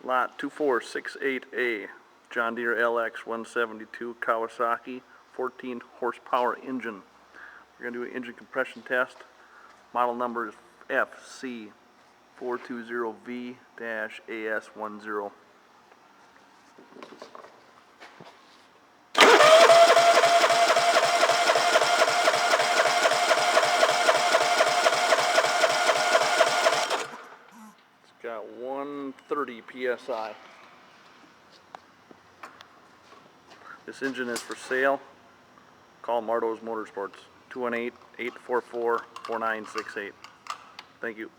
Lot 2468A, John Deere LX172 Kawasaki 14 horsepower engine. We're going to do an engine compression test. Model number is FC420V-AS10. It's got 130 PSI. This engine is for sale. Call Mardo's Motorsports, 218-844-4968. Thank you.